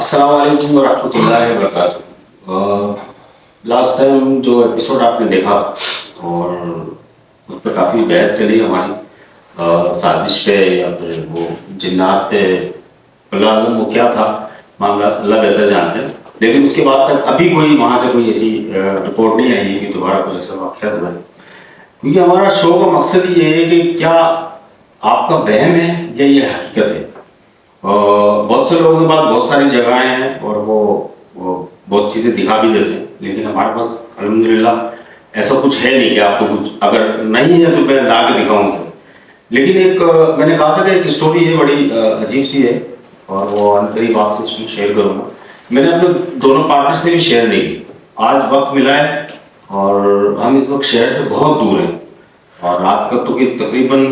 अस्सलाम वालेकुम वरहमतुल्लाहि वबरकातुहू। लास्ट टाइम जो एपिसोड आपने देखा और उस पर काफ़ी बहस चली हमारी, साजिश पे या फिर वो जिन्नात पे, अल्लाह आलम वो क्या था मामला, अल्लाह बेहतर जानते हैं। लेकिन उसके बाद तक अभी कोई वहाँ से कोई ऐसी रिपोर्ट नहीं आई है कि दोबारा कुछ ऐसा वाक़या हुआ है। क्योंकि हमारा शो का मकसद ये है कि क्या आपका वहम है या ये हकीकत है। बहुत से लोगों के पास बहुत सारी जगहें हैं और वो बहुत चीज़ें दिखा भी देते हैं, लेकिन हमारे पास अल्हम्दुलिल्लाह ऐसा कुछ है नहीं कि आपको कुछ अगर नहीं है तो मैं ला के दिखाऊँ उसे। लेकिन एक मैंने कहा था कि एक स्टोरी है बड़ी अजीब सी है और वो अनकरीब आपसे इसमें शेयर करूँगा। मैंने अपने दोनों पार्टनर से भी शेयर नहीं की। आज वक्त मिला है और हम इस वक्त शहर से बहुत दूर हैं और रात का तो तकरीबन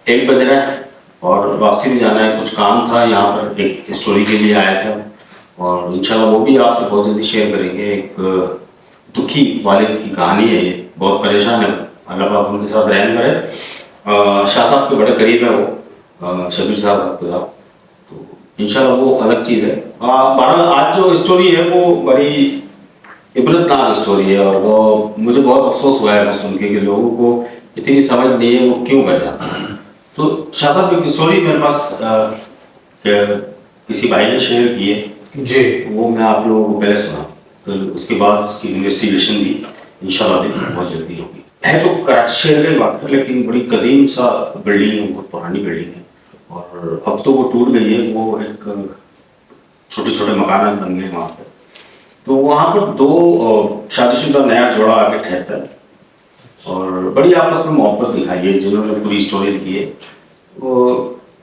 1 बज रहा है और वापसी भी जाना है। कुछ काम था यहाँ पर, एक स्टोरी के लिए आया था और इंशाल्लाह वो भी आपसे बहुत जल्दी शेयर करेंगे। एक दुखी वालिद की कहानी है, ये बहुत परेशान है, अल्लाह पाक उनके साथ रहम करे। शाह साहब के बड़े करीब है वो, शबीर साहब, तो इंशाल्लाह वो अलग चीज़ है। बहरहाल आज जो स्टोरी है वो बड़ी इबरतनाक स्टोरी है और वो मुझे बहुत अफसोस हुआ है वो सुन के कि लोगों को इतनी समझ नहीं है वो क्यों कर जाता है। तो शाह साहब की स्टोरी मेरे पास किसी भाई ने शेयर की है जी, वो मैं आप लोगों को पहले सुना, तो उसके बाद उसकी इन्वेस्टिगेशन भी इंशाल्लाह बहुत जल्दी होगी। है तो कराची शहर की बात है, लेकिन बड़ी कदीम सा बिल्डिंग है, बहुत पुरानी बिल्डिंग है और अब तो वो टूट गई है। वो एक छोटे छोटे मकान बन गए वहाँ पर। तो वहाँ पर 2 शादीशुदा नया जोड़ा आके ठहरता है और बड़ी आपस में मोहब्बत दिखाई है। जिन्होंने पूरी स्टोरी दी है वो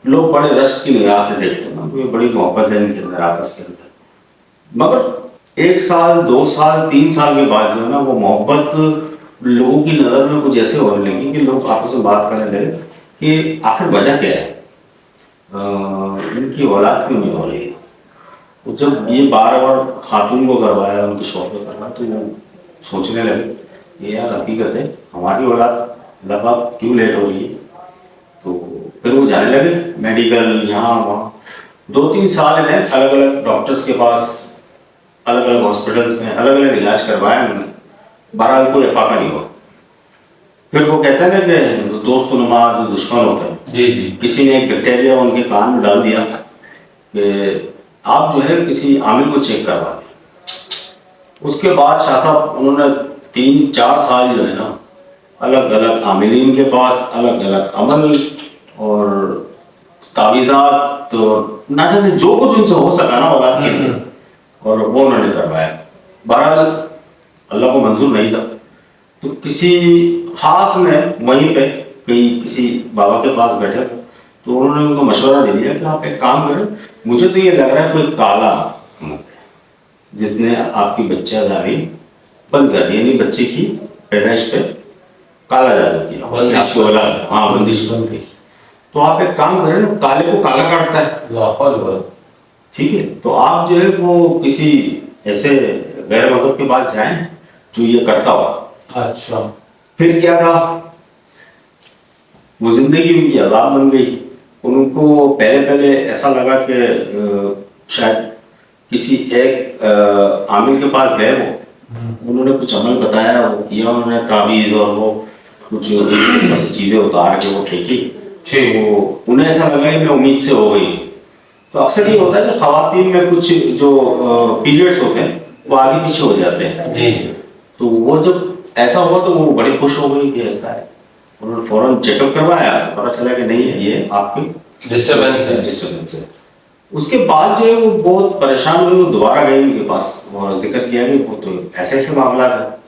लोग बड़े रश्क की निगाह से देखते हैं ना, तो बड़ी मोहब्बत है इनके अंदर आपस के अंदर। मगर 1 साल 2 साल 3 साल के बाद जो है ना, वो मोहब्बत लोगों की नज़र में कुछ ऐसे होने लगी कि लोग आपस में बात करने लगे कि आखिर वजह क्या है, इनकी औलाद क्यों नहीं हो रही है। तो जब ये बार बार खातून को करवाया, उनके शौक को करवाया, तो वो सोचने लगे ये यार हकीकत है, हमारी औलाद लगा क्यों लेट हो रही है। तो फिर वो जाने लगे मेडिकल, यहाँ वहाँ। 2-3 साल इन्हें अलग अलग डॉक्टर्स के पास, अलग अलग हॉस्पिटल्स में अलग अलग इलाज करवाया उन्होंने, बहरहाल कोई इफाका नहीं हुआ। फिर वो कहते हैं ना कि दोस्त नुमा जो दुश्मन होते हैं, जी जी, किसी ने एक बैक्टीरिया उनके कान में डाल दिया कि आप जो है किसी आमिल को चेक करवा दें। उसके बाद शाह साहब उन्होंने 3-4 साल जो है ना, अलग अलग आमिलीन के पास अलग अलग अमल और तावीज़ात, तो ना जाने जो कुछ उनसे हो सका ना औलाद के लिए, और वो उन्होंने करवाया। बहरहाल अल्लाह को मंजूर नहीं था। तो किसी खास ने वहीं पे किसी बाबा के पास बैठे, तो उन्होंने उनको मशवरा दे दिया कि आप एक काम करें, मुझे तो ये लग रहा है कोई काला जिसने आपकी बच्चादारी बंद कर दी, यानी बच्चे की पैदाइश पे काला जादू किया, हाँ बंदिश बंद की। तो आप एक काम करें ना, काले को काला काटता है, ठीक है। तो आप जो है वो किसी ऐसे गैर मजहब के पास जाएं जो ये करता हो। अच्छा, फिर क्या था, वो जिंदगी उनकी अज़ाब बन गई। उनको पहले पहले ऐसा लगा कि शायद किसी एक आमिल के पास गए, वो उन्होंने कुछ अमल बताया, वो किया उन्होंने तावीज़ और वो कुछ ऐसी चीज़ें उतार के वो फेंकी, वो उन्हें ऐसा लगा कि मैं उम्मीद से हो गई। तो अक्सर ये होता है कि ख़वातीन में कुछ जो पीरियड्स होते हैं वो आगे पीछे हो जाते हैं जी। तो वो जब ऐसा हुआ तो वो बड़ी खुश हो गई कि ऐसा है। उन्होंने फ़ौरन चेकअप करवाया, पता चला कि नहीं है, ये आपकी डिस्टर्बेंस है। उसके बाद जो है वो बहुत परेशान हुए, वो दोबारा गए उनके पास और जिक्र किया कि वो तो ऐसे ऐसे मामला था।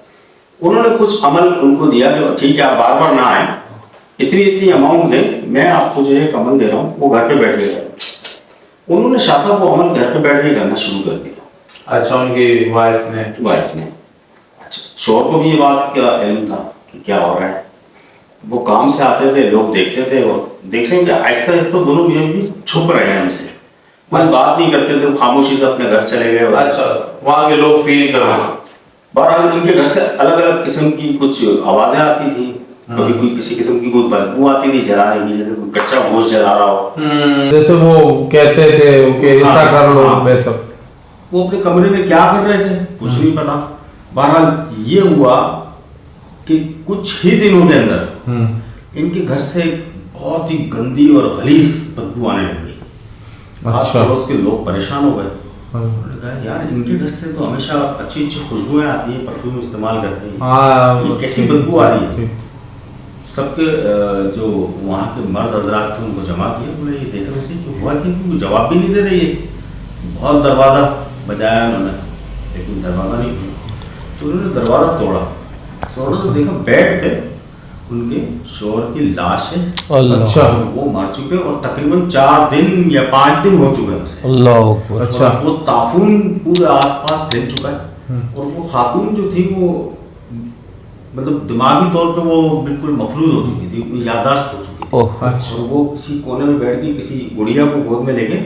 उन्होंने कुछ अमल उनको दिया कि ठीक है आप बार बार ना आए, इतनी अमाउंट दें, मैं आपको जो है एक अमल दे रहा हूँ, वो घर पे बैठ गए। उन्होंने शाह साहब वो अमल घर पे बैठ के करना शुरू कर दिया। अच्छा, उनकी वाइफ ने अच्छा, शोहर को भी ये बात का इल्म था कि क्या हो रहा है। वो काम से आते थे, लोग देखते थे और देख रहे हैं कि आहिस्ता आहिस्ता दोनों भी छुप रहे हैं हमसे, बात नहीं करते थे, खामोशी से अपने घर चले गए। अच्छा, वहाँ के लोग फील कर रहे हैं। बहरहाल इनके घर से अलग अलग किस्म की कुछ आवाज़ें आती थी, कभी कोई किसी किस्म की कोई बदबू आती थी जलाने की, जैसे कोई कच्चा गोश्त जला रहा हो। जैसे वो कहते थे कि ऐसा कर लो वैसा। वो अपने कमरे में क्या कर रहे थे कुछ नहीं पता। बहरहाल ये हुआ कि कुछ ही दिनों के अंदर इनके घर से बहुत ही गंदी और गलीज बदबू आने लग गई। आस पड़ोस के लोग परेशान हो गए। उन्होंने कहा यार इनके घर से तो हमेशा अच्छी अच्छी खुशबुएं आती है, परफ्यूम इस्तेमाल करते हैं, ये कैसी बदबू आ रही है। सबके जो वहाँ के मर्द हजरात थे उनको जमा किया, बोले ये देखा उसे कि हुआ कि वो जवाब भी नहीं दे रही है। बहुत दरवाज़ा बजाया उन्होंने लेकिन दरवाज़ा नहीं खुला, तो उन्होंने दरवाज़ा तोड़ा तो देखा बेड पे उनके शोहर की लाश है। अच्छा। वो मर चुके और तकरीबन 4 दिन या 5 दिन हो चुके हैं उसे। अल्लाह। अच्छा। वो ताफून पूरे आसपास फैल चुका है और वो खातून जो थी वो मतलब दिमागी तौर पे वो बिल्कुल मफलूज हो चुकी थी, अपनी याददाश्त हो चुकी थी। अच्छा। और वो किसी कोने में बैठ के किसी गुड़िया को गोद में लेके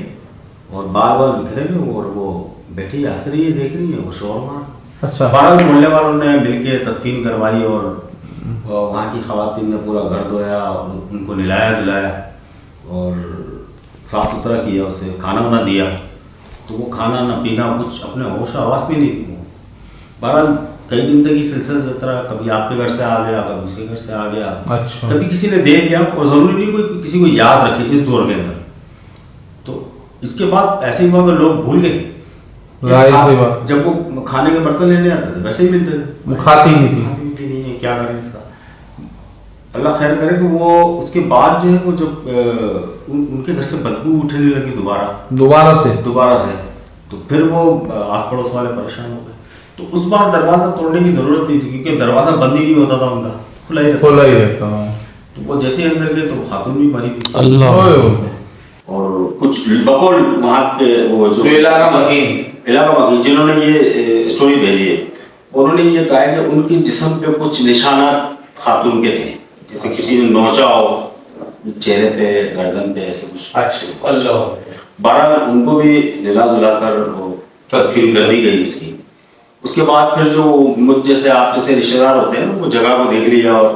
और बाल बाल बिखरे हुए और वो बैठी हंस रही है, देख रही है, वो शोर मार। अच्छा। 12 मोहल्ले वालों ने मिलके तदफीन करवाई और वहाँ की खवातीन ने पूरा घर धोया, उनको नहलाया धुलाया और साफ़ सुथरा किया, उसे खाना वाना दिया। तो वो खाना ना पीना कुछ अपने होश आवास में नहीं थी वो। बहरहाल कई दिन तक ये सिलसिला चलता रहा, कभी आपके घर से आ गया, कभी उसके घर से आ गया। अच्छा। कभी किसी ने दे दिया और ज़रूरी नहीं कोई किसी को याद रखे इस दौर के अंदर। तो इसके बाद ऐसे ही हुआ कि लोग भूल गए। जब वो खाने के बर्तन लेने आते थे वैसे ही मिलते थे, वो खाती नहीं थी। नहीं है, क्या करें इसका। अल्लाह खैर करे कि वो उसके बाद जो है वो जब उनके घर से बदबू उठने लगी दोबारा से तो फिर वो आस पड़ोस वाले परेशान हो गए। तो उस बार दरवाज़ा तोड़ने की ज़रूरत नहीं थी क्योंकि दरवाज़ा बंद ही नहीं होता था उनका, खुला ही रहता। तो वो जैसे अंदर गए तो खातून भी मरी हुई। अल्लाह। और कुछ बकौल वहाँ के वो जो इलाका मकीन जिन्होंने ये स्टोरी भेजी है, उन्होंने ये कहा है कि उनके जिस्म पे कुछ निशानात खातून के थे, जैसे किसी ने नोचा हो चेहरे पे, गर्दन पे, ऐसे कुछ। अच्छा। अल्लाह। बहरहाल उनको भी नहला धुला कर तदफीन कर दी गई उसकी। उसके बाद फिर जो मुझ जैसे आप जैसे रिश्तेदार होते हैं ना, वो जगह को देख लिया और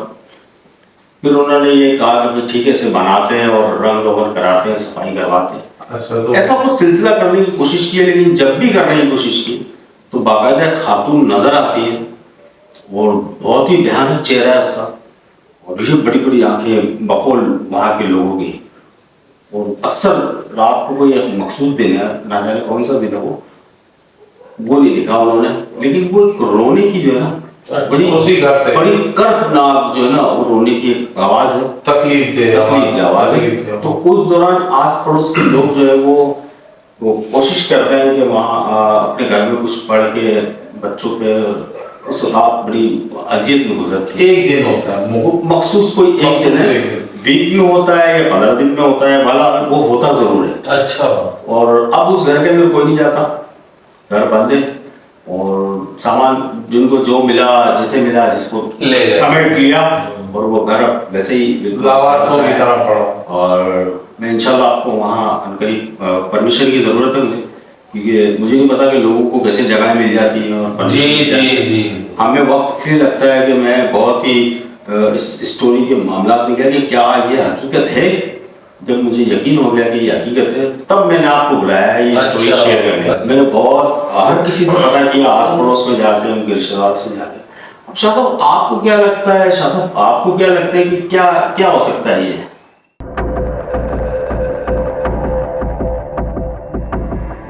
फिर उन्होंने ये कहा कि ठीक है इसे बनाते हैं और रंग रोगन कराते हैं, सफाई करवाते हैं। अच्छा। तो ऐसा कुछ सिलसिला करने की कोशिश की है, लेकिन जब भी करने की कोशिश की तो बाकायदा खातून नजर आती है और बहुत ही भयानक चेहरा है उसका और ये बड़ी बड़ी आंखें बकौल वहाँ के लोगों की। और अक्सर रात को कोई एक मखसूस दिन है, ना जाने कौन सा दिन है वो नहीं लिखा उन्होंने, लेकिन वो एक रोने की जो है ना बड़ी कर्बनाक जो है ना वो रोने की एक आवाज है, तकलीफ दे आवाज है। तो उस दौरान आस पड़ोस के लोग जो है वो कोशिश करते हैं कि वहाँ अपने घर में कुछ पढ़ के बच्चों पे उस रात बड़ी अजियत में गुजरती है। एक दिन होता है वो मखसूस, कोई एक दिन है, वीक में होता है या 15 दिन में होता है, भला वो होता जरूर है। अच्छा। और अब उस घर के अंदर कोई नहीं जाता, घर बंद है और सामान जिनको जो मिला जैसे मिला जिसको समेट लिया और वो घर वैसे ही लावारिसों की तरह पड़ा। और मैं इंशाल्लाह आपको वहाँ अनकरीब परमिशन की ज़रूरत है मुझे, क्योंकि मुझे नहीं पता कि लोगों को कैसे जगह मिल जाती है और जी हमें वक्त इसलिए लगता है कि मैं बहुत ही इस स्टोरी के मामला में गया कि क्या ये हकीकत है। जब मुझे यकीन हो गया कि ये हकीकत है तब मैंने आपको बुलाया है ये स्टोरी शेयर करने। मैंने बहुत हर किसी से पता किया, आस पड़ोस में जाके, उनके रिश्तेदार से जाके। अब शायद आपको क्या लगता है, शायद आपको क्या लगता है कि क्या क्या हो सकता है ये?